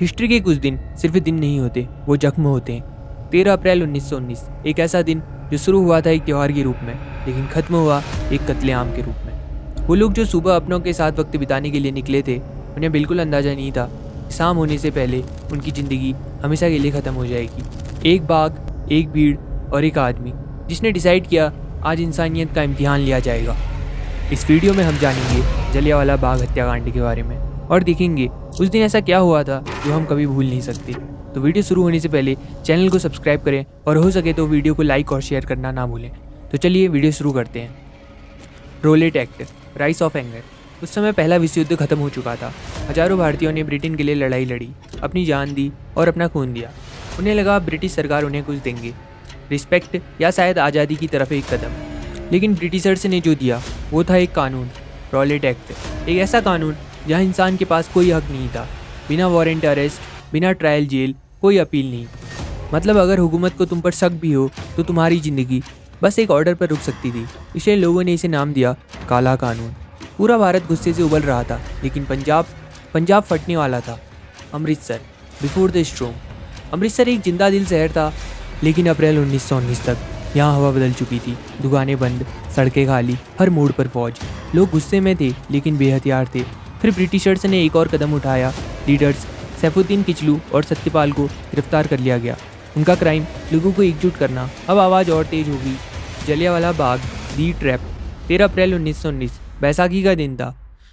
History के कुछ दिन सिर्फ दिन नहीं होते, वो जख्म होते हैं। 13 अप्रैल 1919 एक ऐसा दिन जो शुरू हुआ था एक त्यौहार के रूप में, लेकिन खत्म हुआ एक कत्लेआम के रूप में। वो लोग जो सुबह अपनों के साथ वक्त बिताने के लिए निकले थे, उन्हें बिल्कुल अंदाजा नहीं था कि शाम होने से पहले उनकी ज़िंदगी हमेशा के लिए ख़त्म हो जाएगी। एक बाघ, एक भीड़ और एक आदमी जिसने डिसाइड किया आज इंसानियत का इम्तिहान लिया जाएगा। इस वीडियो में हम जानेंगे जलियांवाला बाग हत्याकांड के बारे में और देखेंगे उस दिन ऐसा क्या हुआ था जो हम कभी भूल नहीं सकते। तो वीडियो शुरू होने से पहले चैनल को सब्सक्राइब करें और हो सके तो वीडियो को लाइक और शेयर करना ना भूलें। तो चलिए वीडियो शुरू करते हैं। Rowlatt Act, rise of anger. उस समय पहला विश्व युद्ध खत्म हो चुका था। हजारों भारतीयों ने ब्रिटेन के लिए लड़ाई लड़ी, अपनी जान दी और अपना खून दिया। उन्हें लगा ब्रिटिश सरकार उन्हें कुछ देंगे, रिस्पेक्ट या शायद आज़ादी की तरफ एक कदम। लेकिन ब्रिटिशर्स ने जो दिया वो था एक कानून, रोलेट एक्ट। एक ऐसा कानून जहां इंसान के पास कोई हक नहीं था, बिना वारंट अरेस्ट, बिना ट्रायल जेल, कोई अपील नहीं। मतलब अगर हुकूमत को तुम पर शक भी हो तो तुम्हारी ज़िंदगी बस एक ऑर्डर पर रुक सकती थी। इसलिए लोगों ने इसे नाम दिया काला कानून। पूरा भारत गुस्से से उबल रहा था, लेकिन पंजाब फटने वाला था। Amritsar, before the स्ट्रोम। अमृतसर एक जिंदा दिल शहर था, लेकिन अप्रैल 1919 तक यहाँ हवा बदल चुकी थी। दुकानें बंद, सड़कें खाली, हर मोड़ पर फौज। लोग गुस्से में थे लेकिन बेहथियार थे। फिर ब्रिटिशर्स ने एक और कदम उठाया। लीडर्स सैफुद्दीन किचलू और सत्यपाल को गिरफ्तार कर लिया गया। उनका क्राइम लोगों को एकजुट करना। अब आवाज़ और तेज होगी। जलियांवाला बाग, दी ट्रैप। 13 अप्रैल 1919 बैसाखी का दिन था।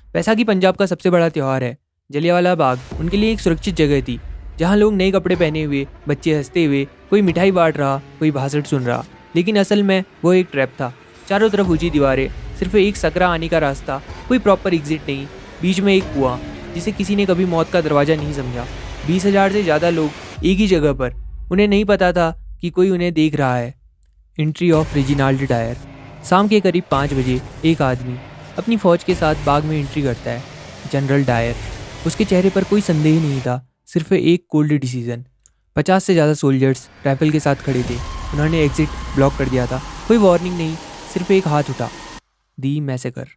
बैसाखी पंजाब का सबसे बड़ा त्यौहार है। जलियांवाला बाग उनके लिए एक सुरक्षित जगह थी, जहाँ लोग नए कपड़े पहने हुए, बच्चे हंसते हुए, कोई मिठाई बांट रहा, कोई भाषण सुन रहा। लेकिन असल में वो एक ट्रैप था। चारों तरफ ऊंची दीवारें, सिर्फ एक सकरा आने का रास्ता, कोई प्रॉपर एग्जिट नहीं। बीच में एक कुआं जिसे किसी ने कभी मौत का दरवाज़ा नहीं समझा। 20,000 से ज़्यादा लोग एक ही जगह पर। उन्हें नहीं पता था कि कोई उन्हें देख रहा है। Entry of Reginald Dyer. शाम के करीब 5 बजे एक आदमी अपनी फ़ौज के साथ बाग में एंट्री करता है। General Dyer. उसके चेहरे पर कोई संदेह नहीं था, सिर्फ एक कोल्ड डिसीजन। 50 से ज़्यादा सोल्जर्स राइफल के साथ खड़े थे। उन्होंने एग्जिट ब्लॉक कर दिया था। कोई वार्निंग नहीं, सिर्फ एक हाथ उठा। दी मैसेकर।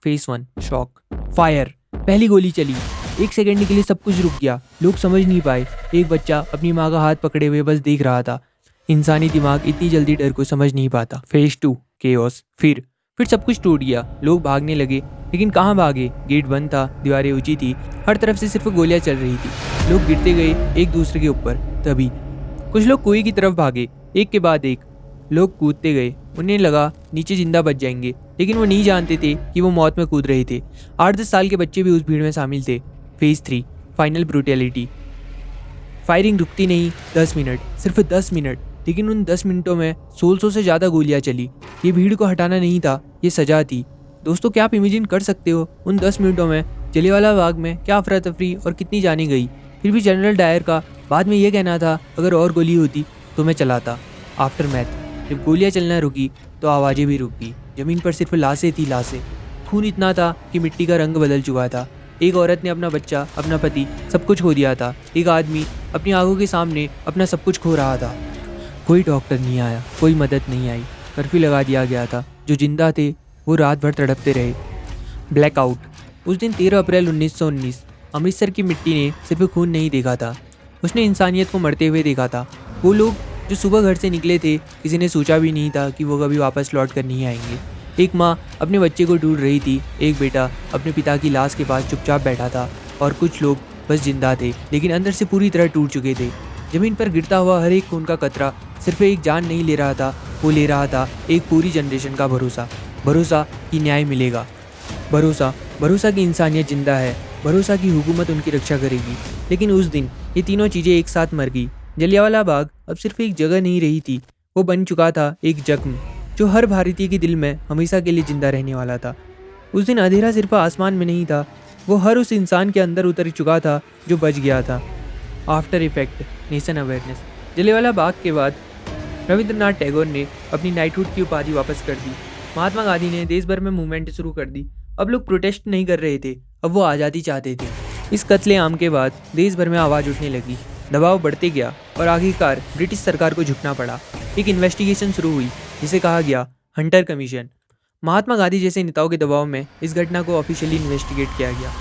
Face 1, shock. फायर। पहली गोली चली। एक सेकंड के लिए सब कुछ रुक गया। लोग समझ नहीं पाए। एक बच्चा अपनी माँ का हाथ पकड़े हुए बस देख रहा था। इंसानी दिमाग इतनी जल्दी डर को समझ नहीं पाता। Phase 2, chaos. फिर सब कुछ टूट गया। लोग भागने लगे, लेकिन कहाँ भागे? गेट बंद था, दीवारें ऊंची थी, हर तरफ से सिर्फ गोलियां चल रही थी। लोग गिरते गए एक दूसरे के ऊपर। तभी कुछ लोग कुएं की तरफ भागे, एक के बाद एक। लोग कूदते गए। उन्हें लगा नीचे जिंदा बच जाएंगे, लेकिन वो नहीं जानते थे कि वो मौत में कूद रहे थे। 8-10 साल के बच्चे भी उस भीड़ में शामिल थे। Phase 3, final brutality. फायरिंग रुकती नहीं। 10 मिनट, सिर्फ 10 मिनट। लेकिन उन 10 मिनटों में 1600 से ज़्यादा गोलियां चली। ये भीड़ को हटाना नहीं था, ये सजा थी। दोस्तों, क्या आप इमेजिन कर सकते हो उन 10 मिनटों में जलियांवाला बाग में क्या अफरा तफरी और कितनी जाने गई? फिर भी जनरल डायर का बाद में यह कहना था, अगर और गोली होती तो मैं चलाता। After math. जब गोलियां चलना रुकी तो आवाज़ें भी रुक गई। ज़मीन पर सिर्फ लाशें थी, लाशें। खून इतना था कि मिट्टी का रंग बदल चुका था। एक औरत ने अपना बच्चा, अपना पति, सब कुछ खो दिया था। एक आदमी अपनी आंखों के सामने अपना सब कुछ खो रहा था। कोई डॉक्टर नहीं आया, कोई मदद नहीं आई। कर्फ्यू लगा दिया गया था। जो जिंदा थे वो रात भर तड़पते रहे। ब्लैकआउट। उस दिन 13 अप्रैल 1919 अमृतसर की मिट्टी ने सिर्फ खून नहीं देखा था, उसने इंसानियत को मरते हुए देखा था। वो लोग जो सुबह घर से निकले थे, किसी ने सोचा भी नहीं था कि वो कभी वापस लौट कर नहीं आएंगे। एक माँ अपने बच्चे को ढूंढ रही थी, एक बेटा अपने पिता की लाश के पास चुपचाप बैठा था, और कुछ लोग बस जिंदा थे लेकिन अंदर से पूरी तरह टूट चुके थे। ज़मीन पर गिरता हुआ हर एक खून का कतरा सिर्फ एक जान नहीं ले रहा था, वो ले रहा था एक पूरी जनरेशन का भरोसा। भरोसा कि न्याय मिलेगा, भरोसा कि इंसानियत जिंदा है, भरोसा कि हुकूमत उनकी रक्षा करेगी। लेकिन उस दिन ये तीनों चीज़ें एक साथ मर गई। जलियांवाला बाग अब सिर्फ एक जगह नहीं रही थी, वो बन चुका था एक जख्म जो हर भारतीय के दिल में हमेशा के लिए जिंदा रहने वाला था। उस दिन अंधेरा सिर्फ आसमान में नहीं था, वो हर उस इंसान के अंदर उतर चुका था जो बच गया था। After effect, nation awareness. Jallianwala Bagh के बाद रविंद्रनाथ टैगोर ने अपनी नाइटहुड की उपाधि वापस कर दी। महात्मा गांधी ने देश भर में मूवमेंट शुरू कर दी। अब लोग प्रोटेस्ट नहीं कर रहे थे, अब वो आज़ादी चाहते थे। इस कत्लेआम के बाद देश भर में आवाज़ उठने लगी, दबाव बढ़ते गया और आखिरकार ब्रिटिश सरकार को झुकना पड़ा। एक इन्वेस्टिगेशन शुरू हुई जिसे कहा गया हंटर कमीशन। महात्मा गांधी जैसे नेताओं के दबाव में इस घटना को ऑफिशियली इन्वेस्टिगेट किया गया।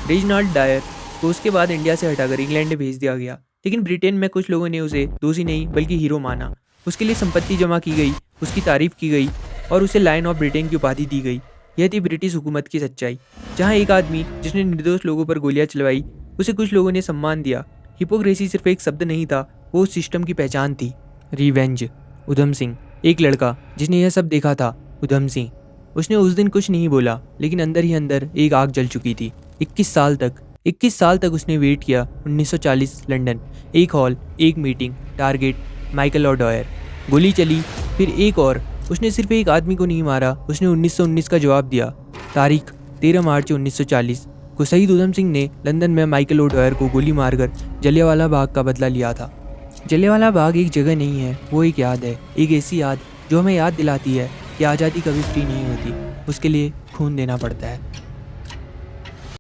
रेजिनाल्ड डायर, को उसके बाद इंडिया से हटाकर इंग्लैंड में भेज दिया गया। लेकिन ब्रिटेन में कुछ लोगों ने उसे दोषी नहीं बल्कि हीरो माना। उसके लिए संपत्ति जमा की गई, उसकी तारीफ की गई और उसे लायन ऑफ ब्रिटेन की उपाधि दी गई। यह थी ब्रिटिश हुकूमत की सच्चाई, जहाँ एक आदमी जिसने निर्दोष लोगों पर गोलियां चलवाई उसे कुछ लोगों ने सम्मान दिया। हिपोक्रेसी सिर्फ एक शब्द नहीं था, वो उस सिस्टम की पहचान थी। रिवेंज। उधम सिंह, एक लड़का जिसने यह सब देखा था, उधम सिंह। उसने उस दिन कुछ नहीं बोला, लेकिन अंदर ही अंदर एक आग जल चुकी थी। 21 साल तक उसने वेट किया। 1940 लंदन, एक हॉल, एक मीटिंग, टारगेट माइकल ओडॉयर। गोली चली, फिर एक और। उसने सिर्फ एक आदमी को नहीं मारा, उसने 1919 का जवाब दिया। तारीख 13 मार्च 1940 को शहीद उधम सिंह ने लंदन में माइकल ओडॉयर को गोली मारकर जलियांवाला बाग का बदला लिया था। जलियांवाला बाग एक जगह नहीं है, वो एक याद है, एक ऐसी याद जो हमें याद दिलाती है कि आज़ादी कभी फ्री नहीं होती, उसके लिए खून देना पड़ता है।